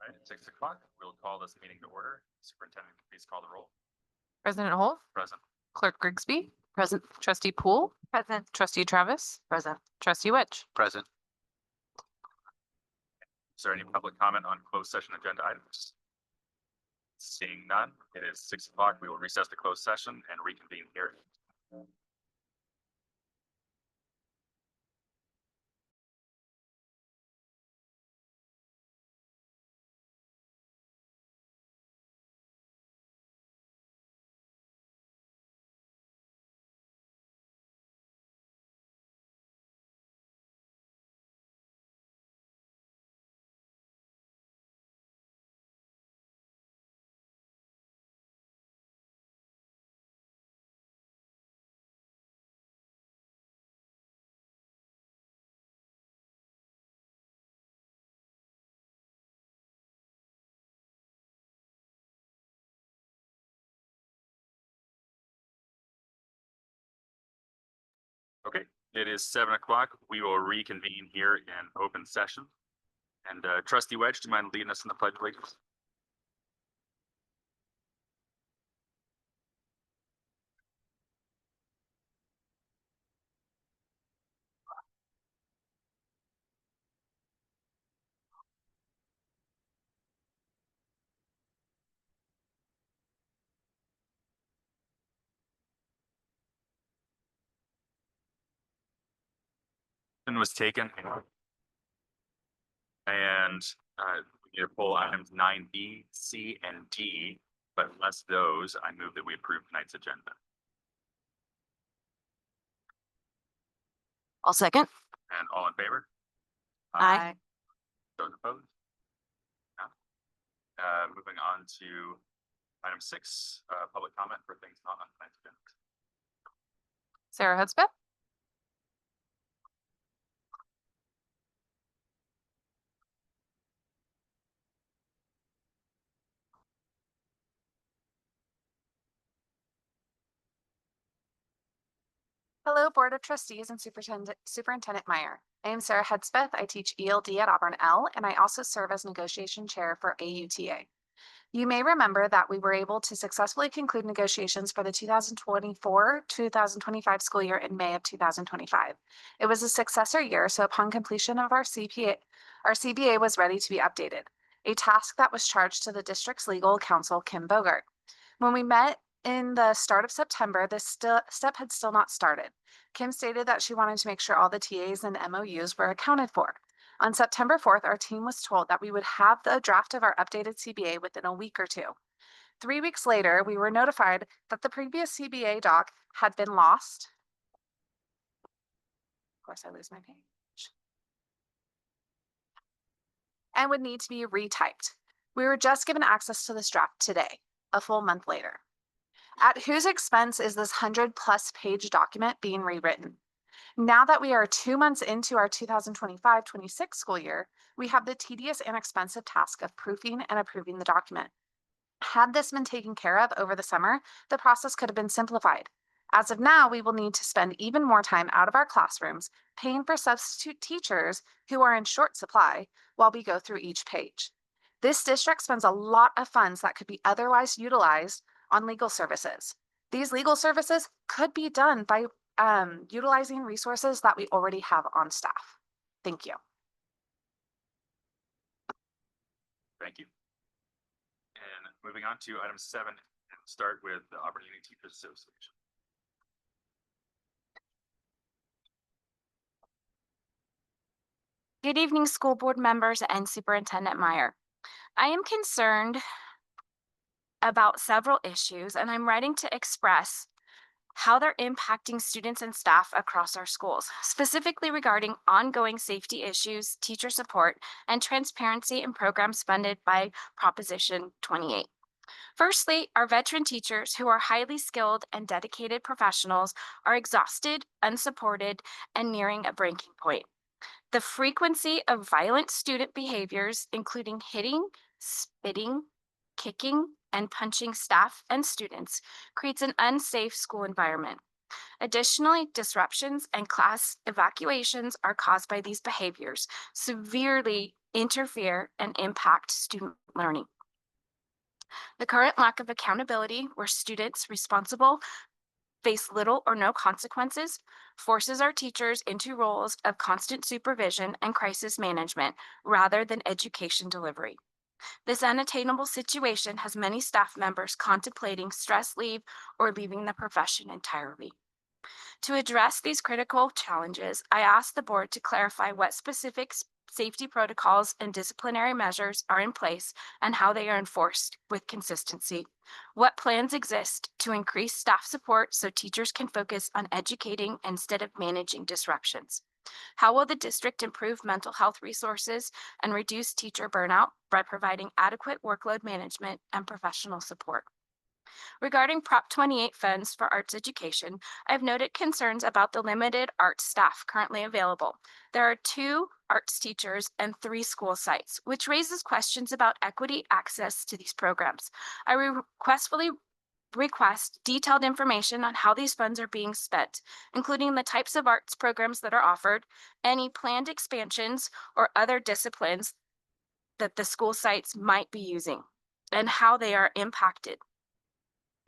All right, at 6 o'clock, we'll call this meeting to order. Superintendent, please call the roll. President Holt, Present. Clerk Grigsby, present. Trustee Poole, present. Trustee Travis, present. Trustee Wedge. Present. Is there any public comment on closed session agenda items? Seeing none, it is 6 o'clock. We will recess the closed session and reconvene here. Okay, it is 7 o'clock. We will reconvene here in open session. And Trustee Wedge, do you mind leading us in the Pledge of Allegiance? Was taken. And we need to pull items 9B, C, and D, but unless those, I move that we approve tonight's agenda. I'll second. And all in favor? Aye. Those opposed? No. Moving on to item 6, public comment for things not on tonight's agenda. Sarah Hudspeth. Hello, Board of Trustees and Superintendent Meyer. I am Sarah Hudspeth. I teach ELD at Auburn L, and I also serve as negotiation chair for AUTA. You may remember that we were able to successfully conclude negotiations for the 2024-2025 school year in May of 2025. It was a successor year, so upon completion of our CBA was ready to be updated, a task that was charged to the district's legal counsel, Kim Bogart. When we met in the start of September, this step had still not started. Kim stated that she wanted to make sure all the TAs and MOUs were accounted for. On September 4th, our team was told that we would have the draft of our updated CBA within a week or two. 3 weeks later, we were notified that the previous CBA doc had been lost. Of course, I lose my page. And would need to be retyped. We were just given access to this draft today, a full month later. At whose expense is this 100+ page document being rewritten? Now that we are 2 months into our 2025-26 school year, we have the tedious and expensive task of proofing and approving the document. Had this been taken care of over the summer, the process could have been simplified. As of now, we will need to spend even more time out of our classrooms paying for substitute teachers who are in short supply while we go through each page. This district spends a lot of funds that could be otherwise utilized on legal services. These legal services could be done by utilizing resources that we already have on staff. Thank you. Thank you. And moving on to item 7, start with the Auburn Union Teachers Association. Good evening, school board members and Superintendent Meyer. I am concerned about several issues, and I'm writing to express how they're impacting students and staff across our schools, specifically regarding ongoing safety issues, teacher support, and transparency in programs funded by Proposition 28. Firstly, our veteran teachers, who are highly skilled and dedicated professionals, are exhausted, unsupported, and nearing a breaking point. The frequency of violent student behaviors, including hitting, spitting, kicking, and punching staff and students, creates an unsafe school environment. Additionally, disruptions and class evacuations are caused by these behaviors, severely interfere, and impact student learning. The current lack of accountability, where students responsible face little or no consequences, forces our teachers into roles of constant supervision and crisis management rather than education delivery. This unattainable situation has many staff members contemplating stress leave or leaving the profession entirely. To address these critical challenges, I asked the board to clarify what specific safety protocols and disciplinary measures are in place and how they are enforced with consistency. What plans exist to increase staff support so teachers can focus on educating instead of managing disruptions? How will the district improve mental health resources and reduce teacher burnout by providing adequate workload management and professional support? Regarding Prop 28 funds for arts education, I've noted concerns about the limited arts staff currently available. There are 2 arts teachers and 3 school sites, which raises questions about equity access to these programs. I request detailed information on how these funds are being spent, including the types of arts programs that are offered, any planned expansions or other disciplines that the school sites might be using, and how they are impacted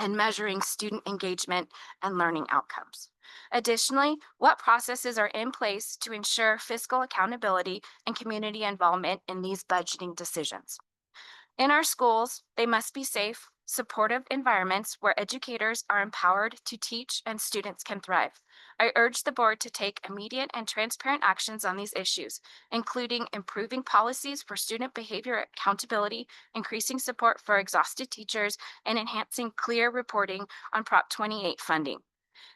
and measuring student engagement and learning outcomes. Additionally, what processes are in place to ensure fiscal accountability and community involvement in these budgeting decisions? In our schools, they must be safe, supportive environments where educators are empowered to teach and students can thrive. I urge the board to take immediate and transparent actions on these issues, including improving policies for student behavior accountability, increasing support for exhausted teachers, and enhancing clear reporting on Prop 28 funding.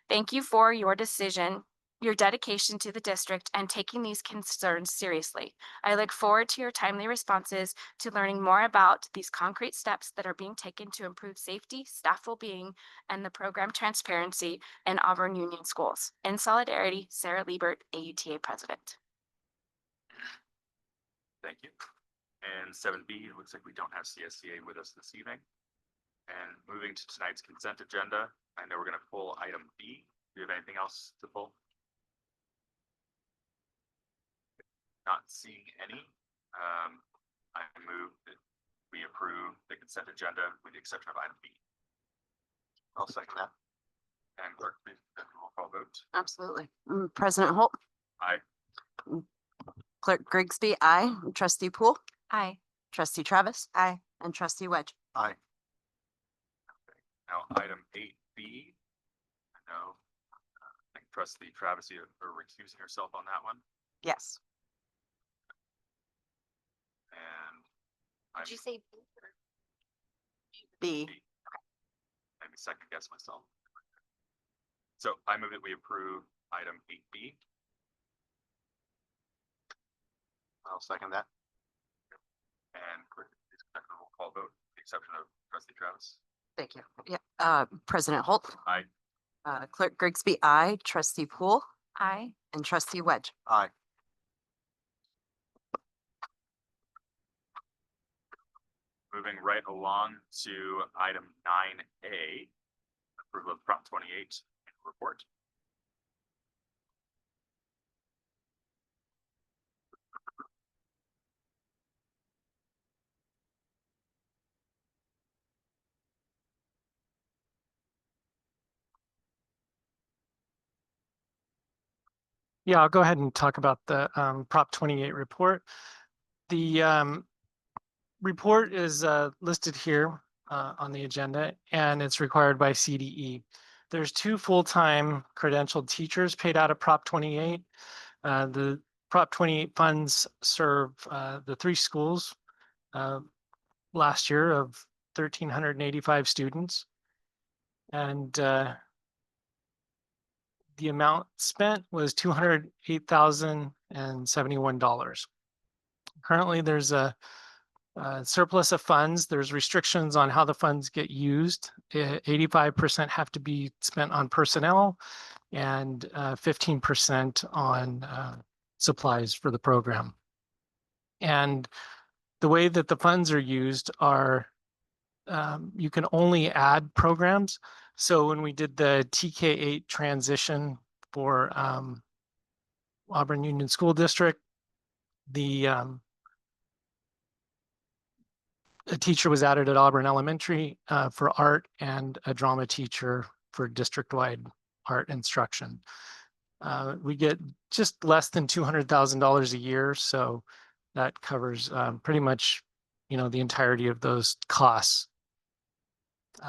Thank you for your dedication to the district and taking these concerns seriously. I look forward to your timely responses to learning more about these concrete steps that are being taken to improve safety, staff well-being, and the program transparency in Auburn Union Schools. In solidarity, Sarah Liebert, AUTA President. Thank you. And 7B, it looks like we don't have CSCA with us this evening. And moving to tonight's consent agenda, I know we're going to pull item B. Do you have anything else to pull? Not seeing any. I move that we approve the consent agenda with the exception of item B. I'll second that. And clerk, please, roll call vote. Absolutely. President Holt, Aye. Clerk Grigsby, aye. Trustee Poole, Aye. Trustee Travis, aye. And Trustee Wedge. Aye. Now, item 8B. I know, I think Trustee Travis, you are recusing yourself on that one. Yes. And I'm Did you say B. maybe second guess myself. So I move that we approve item 8B. I'll second that. And clerk, please conduct a roll call vote, with the exception of Trustee Travis. Thank you. Yeah. President Holt. Aye. Clerk Grigsby, aye. Trustee Poole aye? and Trustee Wedge. Aye. Moving right along to item 9A, approval of Prop 28 report. Yeah, I'll go ahead and talk about the Prop 28 report. The report is listed here on the agenda, and it's required by CDE. There's 2 full-time credentialed teachers paid out of Prop 28. The Prop 28 funds serve the 3 schools last year of 1,385 students. And the amount spent was $208,071. Currently, there's a surplus of funds. There's restrictions on how the funds get used. 85% have to be spent on personnel and 15% on supplies for the program. And the way that the funds are used are you can only add programs. So when we did the TK8 transition for Auburn Union School District, the a teacher was added at Auburn Elementary for art and a drama teacher for district-wide art instruction. We get just less than $200,000 a year, so that covers pretty much, the entirety of those costs. Do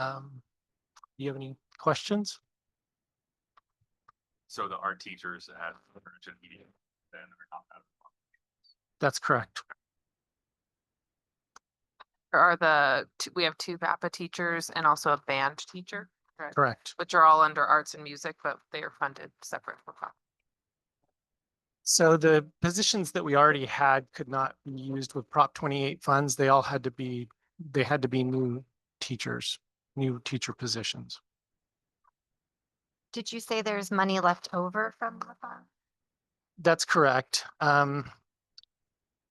you have any questions? So the art teachers at Urgent Media then are not out of the box. That's correct. There are we have two VAPA teachers and also a band teacher, correct? Correct. Which are all under arts and music, but they are funded separate from Prop. So the positions that we already had could not be used with Prop 28 funds. They had to be new teachers, new teacher positions. Did you say there's money left over from the fund? That's correct.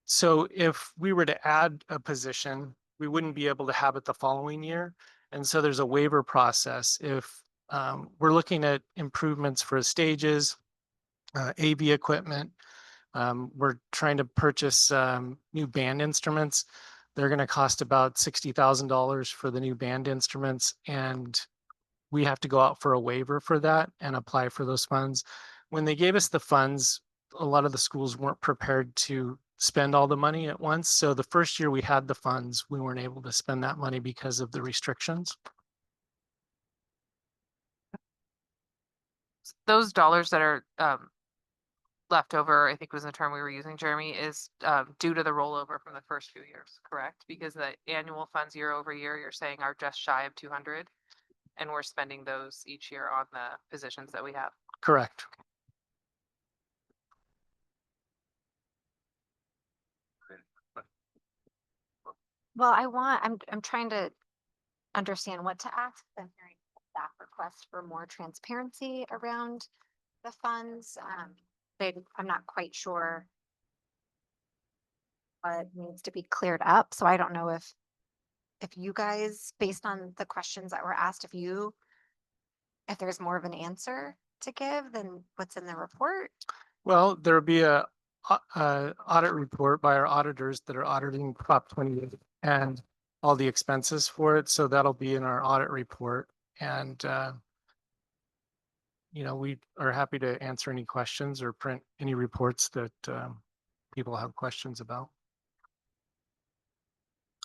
So if we were to add a position, we wouldn't be able to have it the following year. And so there's a waiver process. If we're looking at improvements for stages, AV equipment, we're trying to purchase new band instruments. They're going to cost about $60,000 for the new band instruments. And we have to go out for a waiver for that and apply for those funds. When they gave us the funds, a lot of the schools weren't prepared to spend all the money at once. So the first year we had the funds, we weren't able to spend that money because of the restrictions. Those dollars that are left over, I think was the term we were using, Jeremy, is due to the rollover from the first few years, correct? Because the annual funds year over year, you're saying are just shy of 200, and we're spending those each year on the positions that we have. Correct. Well, I'm trying to understand what to ask. I'm hearing staff request for more transparency around the funds. I'm not quite sure what needs to be cleared up. So I don't know if you guys, based on the questions that were asked, if there's more of an answer to give than what's in the report. Well, there'll be a audit report by our auditors that are auditing Prop 28 and all the expenses for it. So that'll be in our audit report. And, we are happy to answer any questions or print any reports that people have questions about.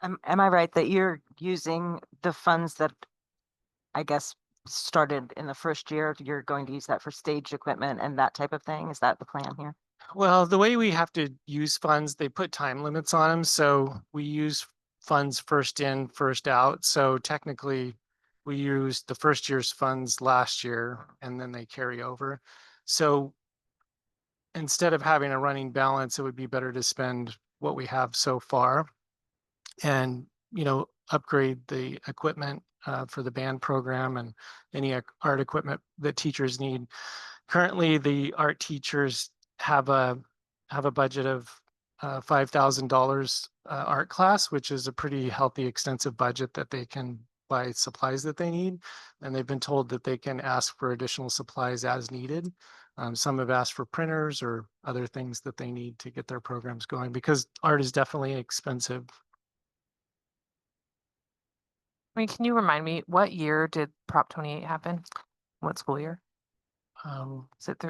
Am I right that you're using the funds that I guess started in the first year? You're going to use that for stage equipment and that type of thing? Is that the plan here? Well, the way we have to use funds, they put time limits on them. So we use funds first in, first out. So technically we used the first year's funds last year and then they carry over. So instead of having a running balance, it would be better to spend what we have so far and, upgrade the equipment for the band program and any art equipment that teachers need. Currently, the art teachers have a budget of $5,000 art class, which is a pretty healthy, extensive budget that they can buy supplies that they need. And they've been told that they can ask for additional supplies as needed. Some have asked for printers or other things that they need to get their programs going because art is definitely expensive. I mean, can you remind me, what year did Prop 28 happen? What school year?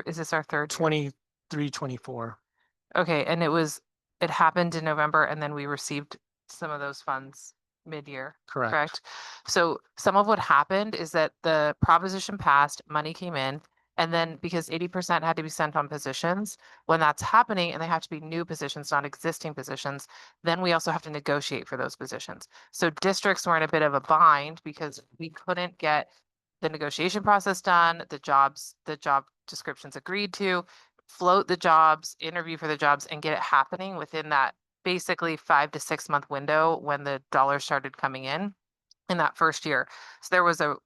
Is this our third? 23, 24. Okay, and it happened in November and then we received some of those funds mid-year, Correct. correct? So some of what happened is that the proposition passed, money came in, and then because 80% had to be sent on positions, when that's happening and they have to be new positions, not existing positions, then we also have to negotiate for those positions. So districts were in a bit of a bind because we couldn't get the negotiation process done, the job descriptions agreed to, float the jobs, interview for the jobs, and get it happening within that basically 5 to 6 month window when the dollars started coming in that first year. So there was a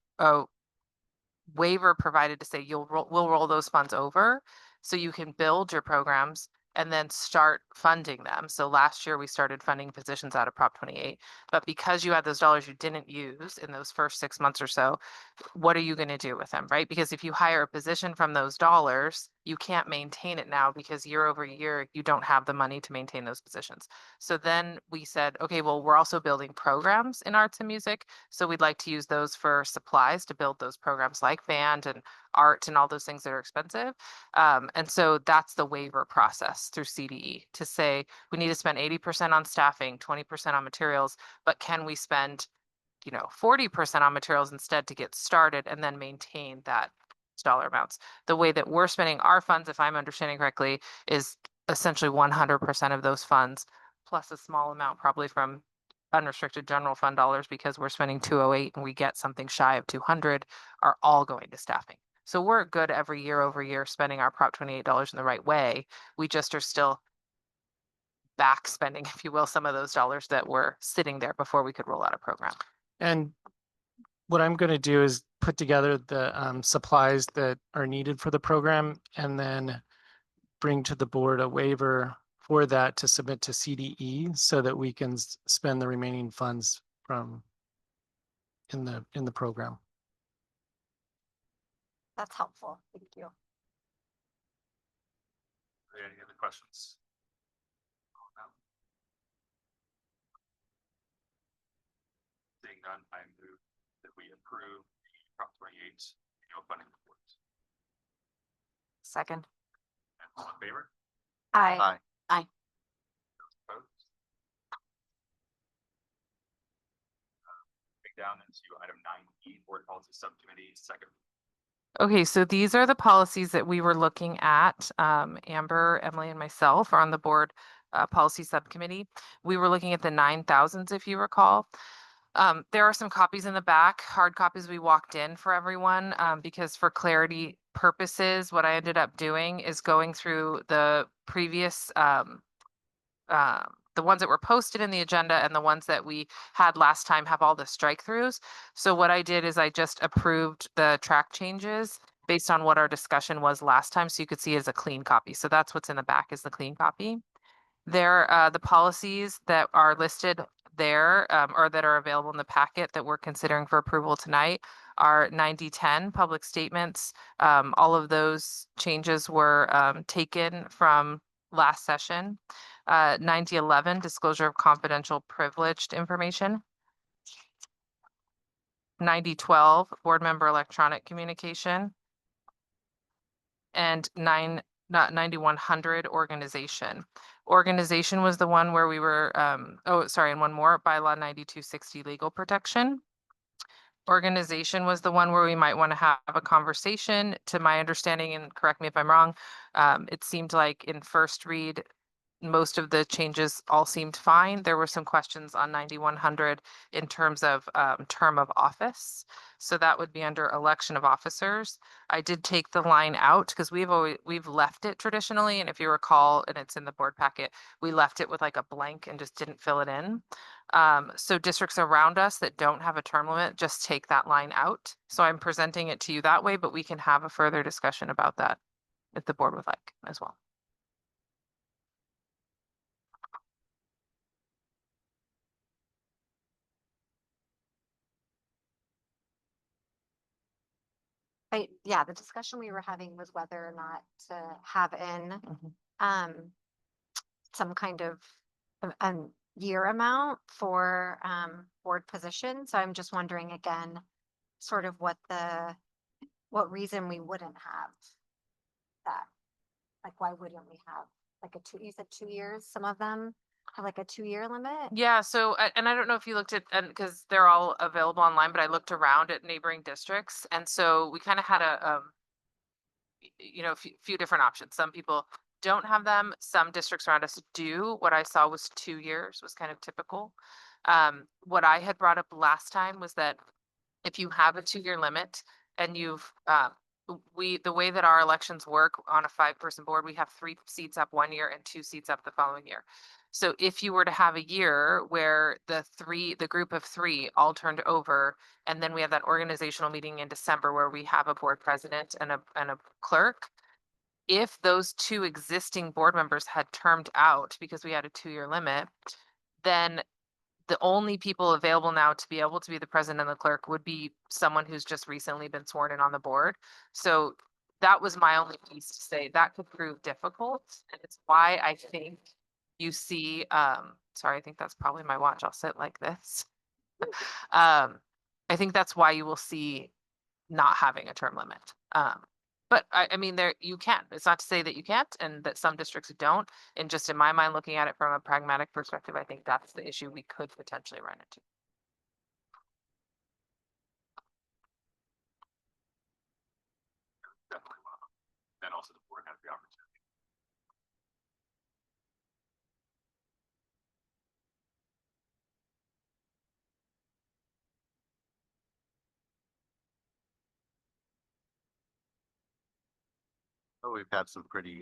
waiver provided to say we'll roll those funds over so you can build your programs and then start funding them. So last year we started funding positions out of Prop 28, but because you had those dollars you didn't use in those first 6 months or so, what are you going to do with them, right? Because if you hire a position from those dollars, you can't maintain it now because year over year, you don't have the money to maintain those positions. So then we said, okay, well, we're also building programs in arts and music. So we'd like to use those for supplies to build those programs like band and art and all those things that are expensive. And so that's the waiver process through CDE to say, we need to spend 80% on staffing, 20% on materials, but can we spend 40% on materials instead to get started and then maintain that dollar amounts. The way that we're spending our funds, if I'm understanding correctly, is essentially 100% of those funds, plus a small amount probably from unrestricted general fund dollars, because we're spending 208 and we get something shy of 200, are all going to staffing. So we're good every year over year spending our Prop 28 dollars in the right way. We just are still back spending, if you will, some of those dollars that were sitting there before we could roll out a program. And what I'm going to do is put together the supplies that are needed for the program and then bring to the board a waiver for that to submit to CDE so that we can spend the remaining funds from in the program. That's helpful. Thank you. Are there any other questions? Seeing none, I move that we approve the Prop 28 annual funding report. Second. And all in favor? Aye. Opposed? Moving down into item 9E, Board Policy Subcommittee, second. Okay, so these are the policies that we were looking at. Amber, Emily, and myself are on the board policy subcommittee. We were looking at the 9,000s, if you recall. There are some copies in the back, hard copies we walked in for everyone, because for clarity purposes, what I ended up doing is going through the previous the ones that were posted in the agenda and the ones that we had last time have all the strike throughs. So what I did is I just approved the track changes based on what our discussion was last time. So you could see it as a clean copy. So that's what's in the back is the clean copy. There, the policies that are listed there or that are available in the packet that we're considering for approval tonight are 9010 public statements. All of those changes were taken from last session. 9011 disclosure of confidential privileged information. 9012 board member electronic communication. And 9100 organization. Organization was the one where we were, and one more, bylaw 9260 legal protection. Organization was the one where we might want to have a conversation. To my understanding, and correct me if I'm wrong, it seemed like in first read, most of the changes all seemed fine. There were some questions on 9100 in terms of term of office. So that would be under election of officers. I did take the line out because we've left it traditionally. And if you recall, and it's in the board packet, we left it with like a blank and just didn't fill it in. So districts around us that don't have a term limit, just take that line out. So I'm presenting it to you that way, but we can have a further discussion about that if the board would like as well. Yeah, the discussion we were having was whether or not to have in some kind of a year amount for board position. So I'm just wondering again, sort of what reason we wouldn't have that. Like, why wouldn't we have like you said 2 years, some of them have like a 2-year limit? Yeah, so, and I don't know if you looked at, and because they're all available online, but I looked around at neighboring districts. And so we kind of had a few different options. Some people don't have them. Some districts around us do. What I saw was 2 years was kind of typical. What I had brought up last time was that if you have a 2-year limit and you've, the way that our elections work on a 5-person board, we have 3 seats up 1 year and 2 seats up the following year. So if you were to have a year where the group of 3 all turned over, and then we have that organizational meeting in December where we have a board president and a clerk, if those 2 existing board members had termed out because we had a 2-year limit, then the only people available now to be able to be the president and the clerk would be someone who's just recently been sworn in on the board. So that was my only piece to say. That could prove difficult. And it's why I think you see, sorry, I think that's probably my watch. I'll sit like this. I think that's why you will see not having a term limit. But I mean, there, you can. It's not to say that you can't and that some districts don't. And just in my mind, looking at it from a pragmatic perspective, I think that's the issue we could potentially run into. Definitely one of them. Then also the board has the opportunity. Oh, we've had some pretty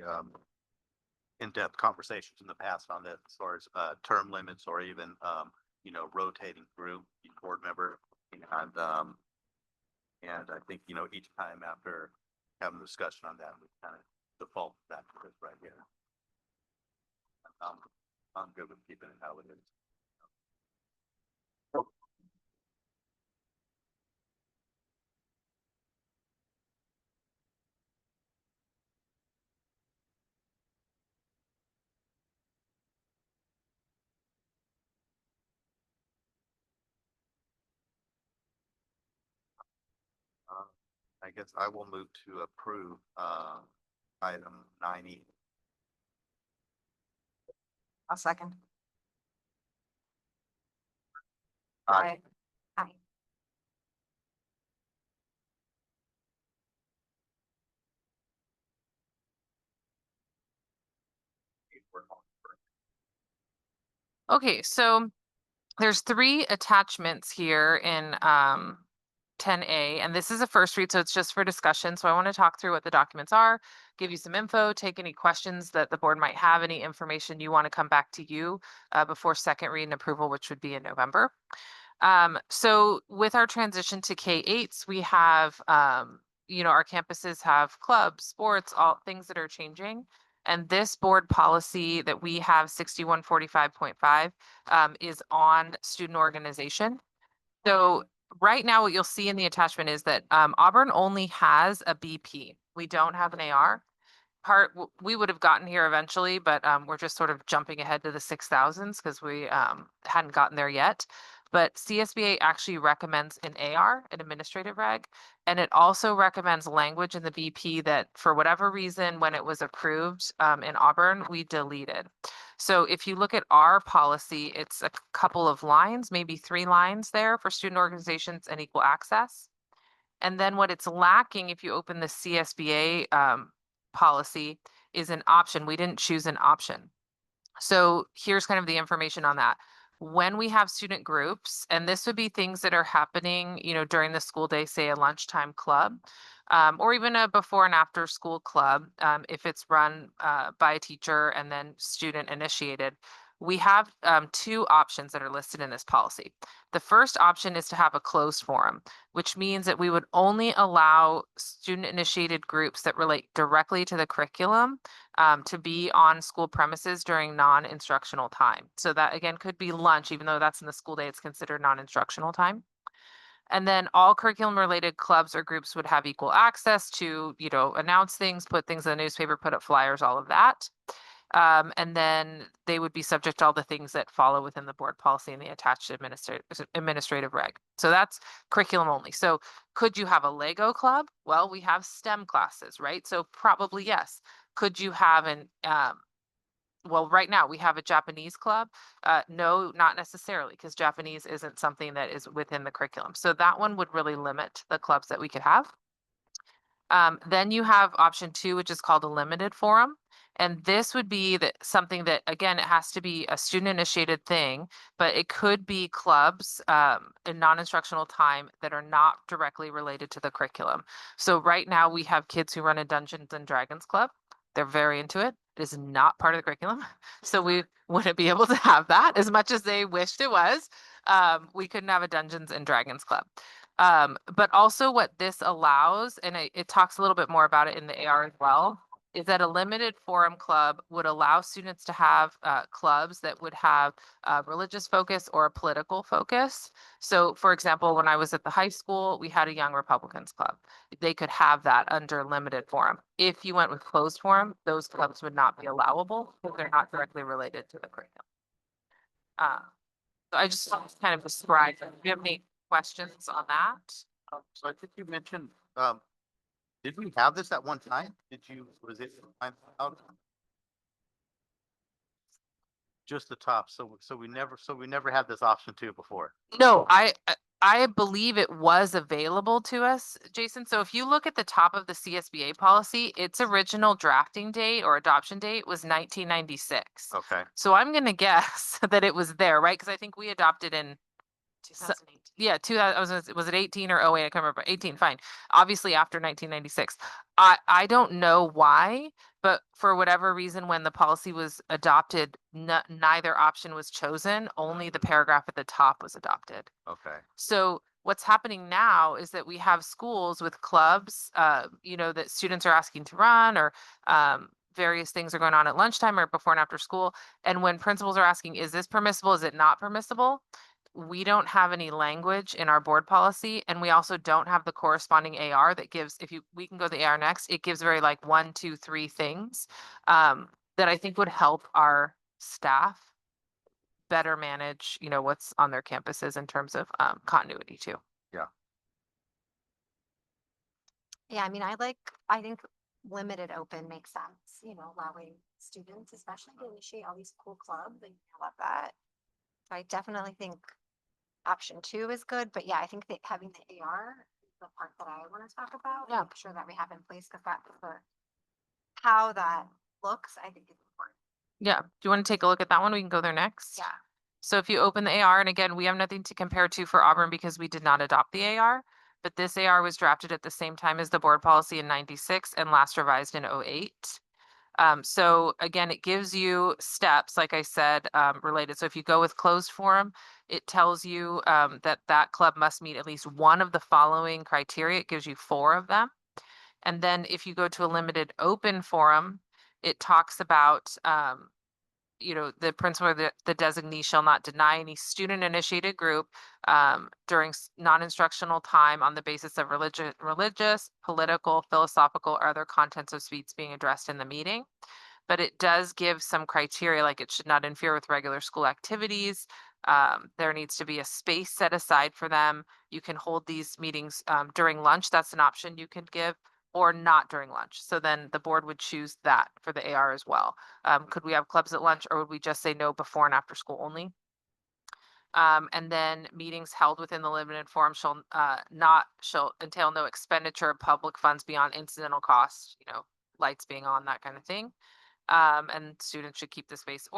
in-depth conversations in the past on that as far as term limits or even rotating through each board member. And I think, each time after having a discussion on that, we kind of default back to this right here. I'm good with keeping it how it is. I guess I will move to approve item 9E. I'll second. Aye. Aye. Okay, so there's 3 attachments here in 10A, and this is a first read, so it's just for discussion. So I want to talk through what the documents are, give you some info, take any questions that the board might have, any information you want to come back to you before second read and approval, which would be in November. So with our transition to K-8s, we have, our campuses have clubs, sports, all things that are changing. And this board policy that we have 6145.5 is on student organization. So right now, what you'll see in the attachment is that Auburn only has a BP. We don't have an AR. We would have gotten here eventually, but we're just sort of jumping ahead to the 6,000s because we hadn't gotten there yet. But CSBA actually recommends an AR, an administrative reg, and it also recommends language in the BP that for whatever reason, when it was approved in Auburn, we deleted. So if you look at our policy, it's a couple of lines, maybe 3 lines there for student organizations and equal access. And then what it's lacking, if you open the CSBA policy, is an option. We didn't choose an option. So here's kind of the information on that. When we have student groups, and this would be things that are happening, during the school day, say a lunchtime club, or even a before and after school club, if it's run by a teacher and then student initiated, we have 2 options that are listed in this policy. The first option is to have a closed forum, which means that we would only allow student initiated groups that relate directly to the curriculum to be on school premises during non-instructional time. So that again could be lunch, even though that's in the school day, it's considered non-instructional time. And then all curriculum related clubs or groups would have equal access to, announce things, put things in the newspaper, put up flyers, all of that. And then they would be subject to all the things that follow within the board policy and the attached administrative reg. So that's curriculum only. So could you have a Lego club? Well, we have STEM classes, right? So probably yes. Could you have well, right now we have a Japanese club. No, not necessarily, because Japanese isn't something that is within the curriculum. So that one would really limit the clubs that we could have. Then you have option 2, which is called a limited forum. And this would be something that, again, it has to be a student initiated thing, but it could be clubs in non-instructional time that are not directly related to the curriculum. So right now we have kids who run a Dungeons and Dragons club. They're very into it. It is not part of the curriculum. So we wouldn't be able to have that as much as they wished it was. We couldn't have a Dungeons and Dragons club. But also what this allows, and it talks a little bit more about it in the AR as well, is that a limited forum club would allow students to have clubs that would have a religious focus or a political focus. So for example, when I was at the high school, we had a Young Republicans Club. They could have that under limited forum. If you went with closed forum, those clubs would not be allowable because they're not directly related to the curriculum. So I just want to kind of describe, do you have any questions on that? So I think you mentioned, did we have this at one time? Was it out? Just the top, so we never had this option two before. No, I believe it was available to us, Jason. So if you look at the top of the CSBA policy, its original drafting date or adoption date was 1996. Okay, So I'm gonna guess that it was there, right? Because I think we adopted in 2018. yeah, 2000, was it 18 or 08? I can't remember. 18, fine. Obviously after 1996. I don't know why, but for whatever reason, when the policy was adopted, neither option was chosen. Only the paragraph at the top was adopted. okay. So what's happening now is that we have schools with clubs, you know, that students are asking to run, or various things are going on at lunchtime or before and after school. And when principals are asking, is this permissible? Is it not permissible? We don't have any language in our board policy, and we also don't have the corresponding AR that gives, we can go to the AR next, it gives very like 1, 2, 3 things that I think would help our staff better manage, you know, what's on their campuses in terms of continuity too. Yeah, I mean, I think limited open makes sense, you know, allowing students especially to initiate all these cool clubs, and I love that. So I definitely think option 2 is good, but yeah, I think that having the AR is the part that I want to talk about. Yeah. Make sure that we have in place, because that's how that looks, I think is important. Yeah. Do you want to take a look at that one? We can go there next. Yeah. So if you open the AR, and again, we have nothing to compare to for Auburn because we did not adopt the AR, but this AR was drafted at the same time as the board policy in 96 and last revised in 08. So again, it gives you steps, like I said, related. So if you go with closed forum, it tells you that that club must meet at least one of the following criteria. It gives you 4 of them. And then if you go to a limited open forum, it talks about you know, the principal or the designee shall not deny any student initiated group during non-instructional time on the basis of religious, political, philosophical, or other contents of speech being addressed in the meeting. But it does give some criteria, like it should not interfere with regular school activities. There needs to be a space set aside for them. You can hold these meetings during lunch. That's an option you could give, or not during lunch. So then the board would choose that for the AR as well. Could we have clubs at lunch, or would we just say no before and after school only? And then meetings held within the limited forum shall entail no expenditure of public funds beyond incidental costs, you know, lights being on, that kind of thing. And students should keep the space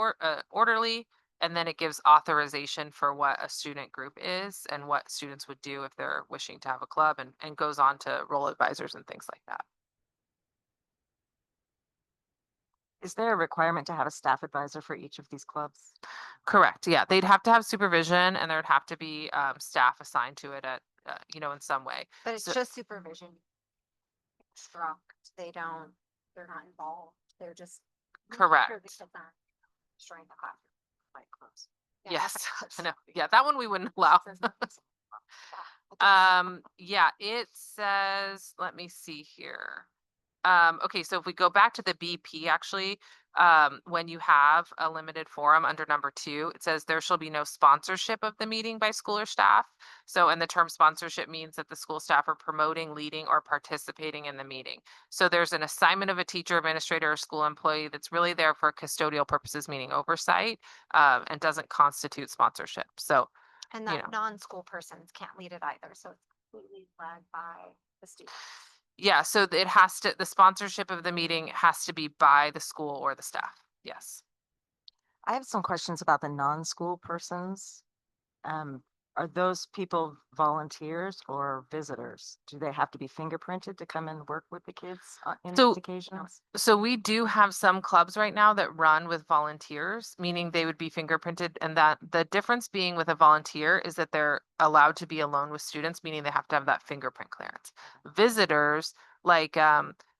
orderly. And then it gives authorization for what a student group is and what students would do if they're wishing to have a club, and goes on to role advisors and things like that. Is there a requirement to have a staff advisor for each of these clubs? Correct. Yeah, they'd have to have supervision, and there'd have to be staff assigned to it at, you know, in some way. But it's So- just supervision. Instruct, they're not involved, they're just. making sure Correct. the kids aren't destroying the classroom. Like close. Yeah, Yes, okay. I know. Yeah, that one we wouldn't allow. Yeah, it says, let me see here. Okay, so if we go back to the BP, actually, when you have a limited forum under number 2, it says there shall be no sponsorship of the meeting by school or staff. So, and the term sponsorship means that the school staff are promoting, leading, or participating in the meeting. So there's an assignment of a teacher, administrator, or school employee that's really there for custodial purposes, meaning oversight, and doesn't constitute sponsorship. So, And you that know. non-school persons can't lead it either, so it's completely led by the students. yeah, so it has to, the sponsorship of the meeting has to be by the school or the staff. Yes. I have some questions about the non-school persons. Are those people volunteers or visitors? Do they have to be fingerprinted to come and work with the kids in So- these occasions? So we do have some clubs right now that run with volunteers, meaning they would be fingerprinted, and that the difference being with a volunteer is that they're allowed to be alone with students, meaning they have to have that fingerprint clearance. Visitors, like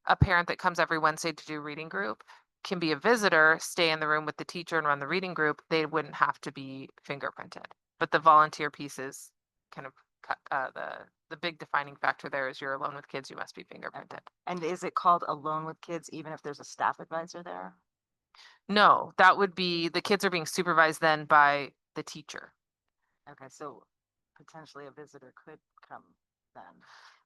a parent that comes every Wednesday to do reading group can be a visitor, stay in the room with the teacher and run the reading group. They wouldn't have to be fingerprinted. But the volunteer piece is kind of the big defining factor there is you're alone with kids, you must be fingerprinted. And is it called Alone with Kids even if there's a staff advisor there? No, that would be, the kids are being supervised then by the teacher. Okay, so potentially a visitor could come then.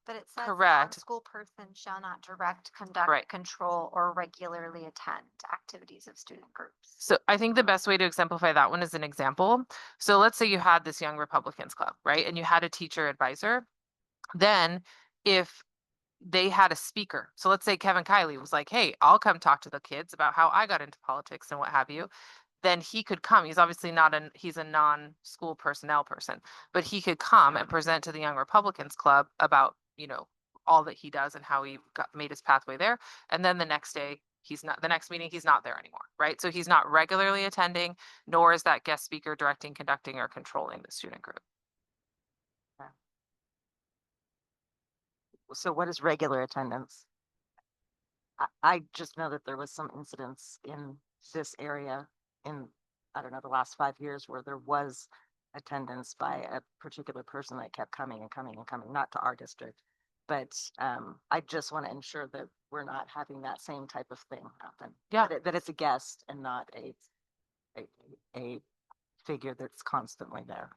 But it says Correct. school person shall not direct, conduct, Right. control, or regularly attend activities of student groups. So I think the best way to exemplify that one is an example. So let's say you had this Young Republicans Club, right? And you had a teacher advisor. Then if they had a speaker, so let's say Kevin Kiley was like, hey, I'll come talk to the kids about how I got into politics and what have you. Then he could come. He's obviously not he's a non-school personnel person, but he could come and present to the Young Republicans Club about, all that he does and how he made his pathway there. And then the next day, the next meeting, he's not there anymore, right? So he's not regularly attending, nor is that guest speaker directing, conducting, or controlling the student group. So what is regular attendance? I just know that there was some incidents in this area in, I don't know, the last 5 years where there was attendance by a particular person that kept coming and coming and coming, not to our district. But I just want to ensure that we're not having that same type of thing happen. Yeah. That it's a guest and not a figure that's constantly there.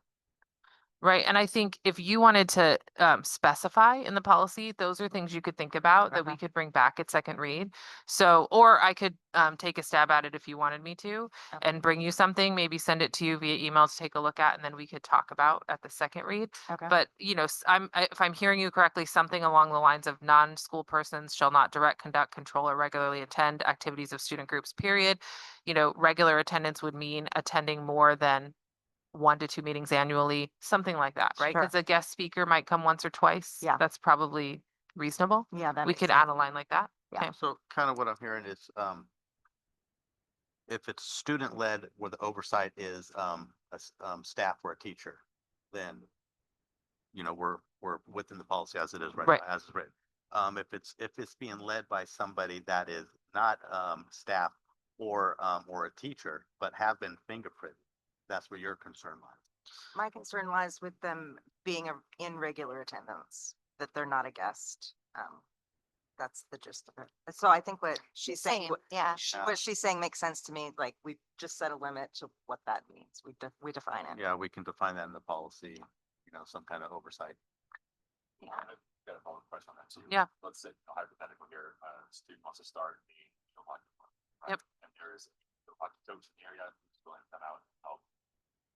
Right. And I think if you wanted to specify in the policy, those are things you could think about that we Okay. could bring back at second read. So, or I could take a stab at it if you wanted me to Okay. and bring you something, maybe send it to you via email to take a look at, and then we could talk about at the second read. Okay. But, if I'm hearing you correctly, something along the lines of non-school persons shall not direct, conduct, control, or regularly attend activities of student groups, period. Regular attendance would mean attending more than 1 to 2 meetings annually, something like that, right? Sure. Because a guest speaker might come once or twice. Yeah. That's probably reasonable. Yeah, that We makes could sense. add a line like that. Yeah. Okay. So kind of what I'm hearing is, if it's student led where the oversight is, staff or a teacher, then, we're within the policy as it is right Right. now, as it's written. If it's being led by somebody that is not, staff or a teacher, but have been fingerprinted, that's where your concern lies. My concern lies with them being in regular attendance, that they're not a guest. That's the gist of it. So I think what she's saying, Yeah. what she's saying makes sense to me. Like we just set a limit to what that means. We define it. Yeah, we can define that in the policy, some kind of oversight. Yeah. I've got a follow-up question on that too. Yeah. Let's say, hypothetically here, a student wants to start the hockey club, right? Yep. And there is a hockey coach in the area who's willing to come out and help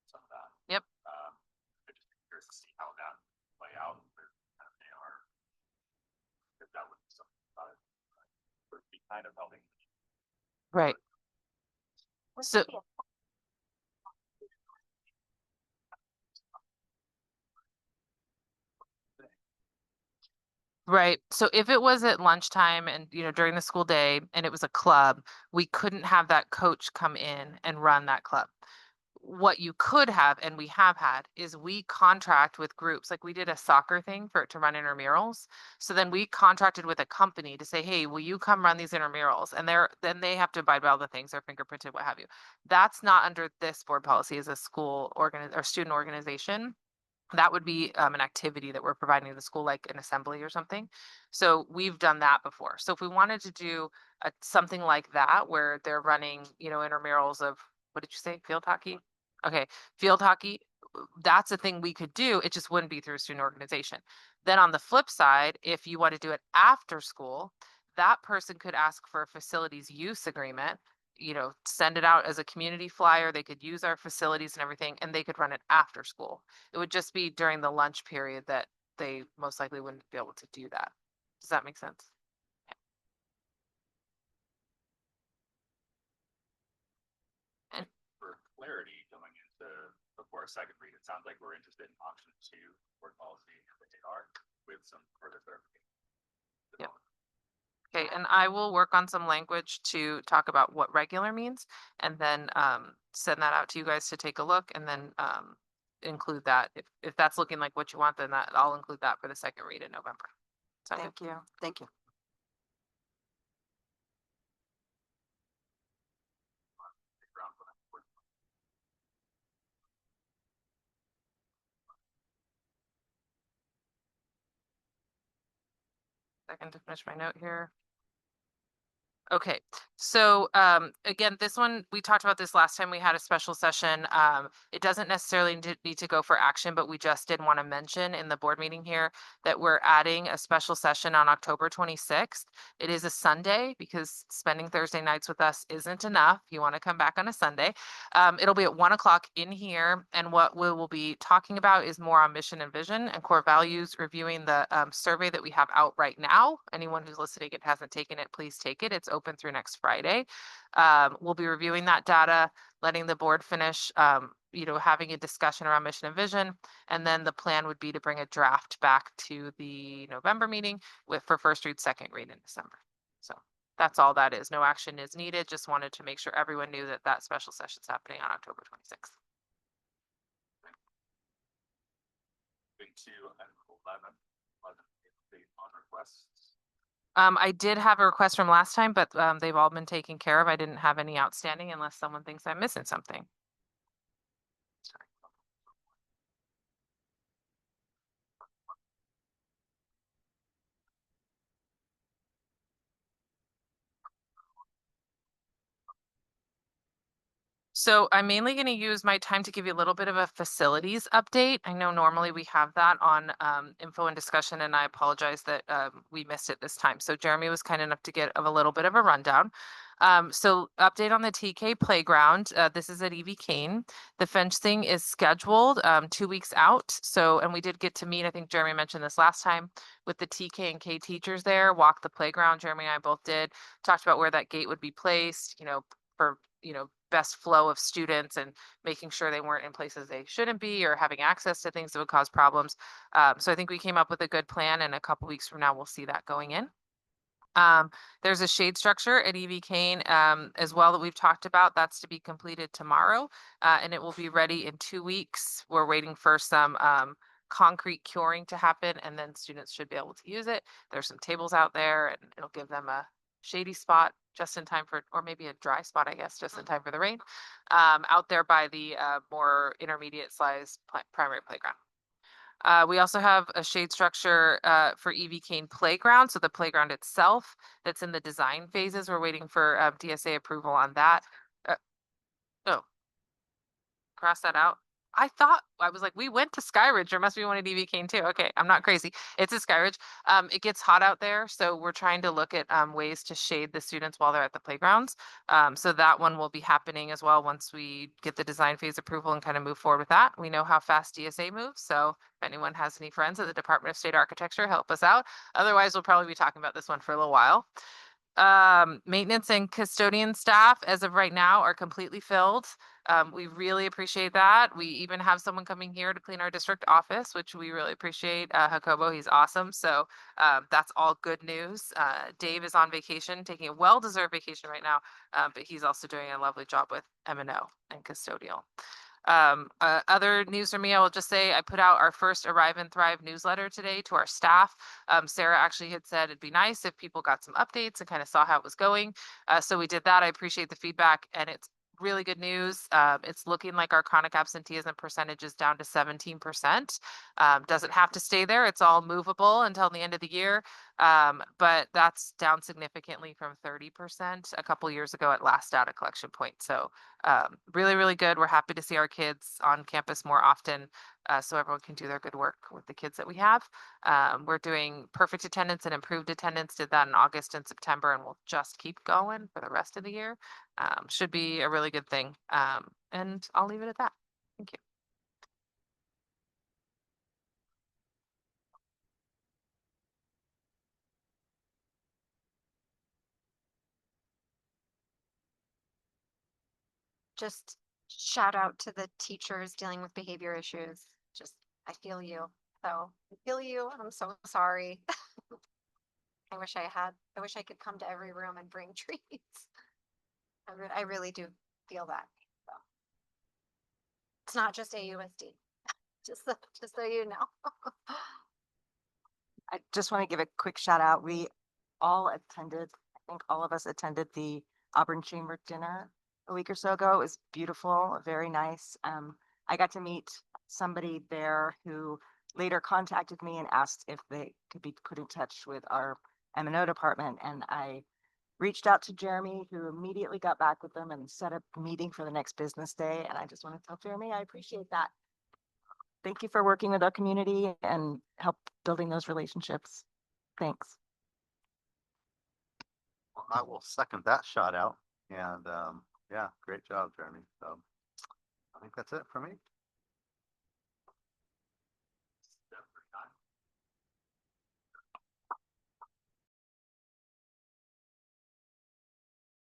some of that. Yep. I'm just curious to see how that play out with kind of AR. If that would be something about it, would be kind of helping. Right. So, right. So if it was at lunchtime and, during the school day and it was a club, we couldn't have that coach come in and run that club. What you could have, and we have had, is we contract with groups, like we did a soccer thing for it to run intramurals. So then we contracted with a company to say, hey, will you come run these intramurals? And then they have to abide by all the things, they're fingerprinted, what have you. That's not under this board policy as a school or student organization. That would be an activity that we're providing to the school, like an assembly or something. So we've done that before. So if we wanted to do something like that, where they're running, intramurals of, what did you say, field hockey? Okay, field hockey, that's a thing we could do. It just wouldn't be through a student organization. Then on the flip side, if you want to do it after school, that person could ask for a facilities use agreement, send it out as a community flyer. They could use our facilities and everything, and they could run it after school. It would just be during the lunch period that they most likely wouldn't be able to do that. Does that make sense? For clarity going into before a second read, it sounds like we're interested in option 2 board policy and the AR with some further clarification. Yep. Okay, and I will work on some language to talk about what regular means, and then send that out to you guys to take a look, and then include that. If that's looking like what you want, then I'll include that for the second read in November. Sound good? Thank you. Thank you. Second to finish my note here. Okay, so again, this one, we talked about this last time we had a special session. It doesn't necessarily need to go for action, but we just did want to mention in the board meeting here that we're adding a special session on October 26th. It is a Sunday because spending Thursday nights with us isn't enough. You want to come back on a Sunday. It'll be at 1 o'clock in here. And what we will be talking about is more on mission and vision and core values, reviewing the survey that we have out right now. Anyone who's listening and hasn't taken it, please take it. It's open through next Friday. We'll be reviewing that data, letting the board finish, having a discussion around mission and vision. And then the plan would be to bring a draft back to the November meeting for first read, second read in December. So that's all that is. No action is needed. Just wanted to make sure everyone knew that that special session is happening on October 26th. Moving to item 11, update on requests. I did have a request from last time, but they've all been taken care of. I didn't have any outstanding unless someone thinks I'm missing something. So I'm mainly going to use my time to give you a little bit of a facilities update. I know normally we have that on info and discussion, and I apologize that we missed it this time. So Jeremy was kind enough to get a little bit of a rundown. So update on the TK playground. This is at EV Kane. The fencing is scheduled 2 weeks out. So, and we did get to meet, I think Jeremy mentioned this last time, with the TK and K teachers there, walk the playground. Jeremy and I both did, talked about where that gate would be placed, for, best flow of students and making sure they weren't in places they shouldn't be or having access to things that would cause problems. So I think we came up with a good plan, and a couple weeks from now, we'll see that going in. There's a shade structure at EV Kane as well that we've talked about. That's to be completed tomorrow, and it will be ready in 2 weeks. We're waiting for some concrete curing to happen, and then students should be able to use it. There's some tables out there, and it'll give them a shady spot just in time for, or maybe a dry spot, I guess, just in time for the rain, out there by the more intermediate size primary playground. We also have a shade structure for EV Kane playground. So the playground itself that's in the design phases. We're waiting for DSA approval on that. Oh, cross that out. I was like, we went to Skyridge. There must be one at EV Kane too. Okay, I'm not crazy. It's a Skyridge. It gets hot out there, so we're trying to look at ways to shade the students while they're at the playgrounds. So that one will be happening as well once we get the design phase approval and kind of move forward with that. We know how fast DSA moves, so if anyone has any friends at the Department of State Architecture, help us out. Otherwise, we'll probably be talking about this one for a little while. Maintenance and custodian staff as of right now are completely filled. We really appreciate that. We even have someone coming here to clean our district office, which we really appreciate. Jacobo, he's awesome. So that's all good news. Dave is on vacation, taking a well-deserved vacation right now, but he's also doing a lovely job with M&O and custodial. Other news from me, I will just say I put out our first Arrive and Thrive newsletter today to our staff. Sarah actually had said it'd be nice if people got some updates and kind of saw how it was going. So we did that. I appreciate the feedback, and it's really good news. It's looking like our chronic absenteeism percentage is down to 17%. Doesn't have to stay there. It's all movable until the end of the year. But that's down significantly from 30% a couple years ago at last data collection point. So really, really good. We're happy to see our kids on campus more often, so everyone can do their good work with the kids that we have. We're doing perfect attendance and improved attendance. Did that in August and September, and we'll just keep going for the rest of the year. Should be a really good thing. And I'll leave it at that. Thank you. Just shout out to the teachers dealing with behavior issues. Just, I feel you. So I feel you. I'm so sorry. I wish I could come to every room and bring treats. I really do feel that. So. It's not just AUSD. just so you know. I just want to give a quick shout out. We all attended, I think all of us attended the Auburn Chamber dinner a week or so ago. It was beautiful, very nice. I got to meet somebody there who later contacted me and asked if they could be put in touch with our M&O department, and I reached out to Jeremy, who immediately got back with them and set up a meeting for the next business day. And I just want to tell Jeremy, I appreciate that. Thank you for working with our community and help building those relationships. Thanks. Well, I will second that shout out. And yeah, great job, Jeremy. So I think that's it for me.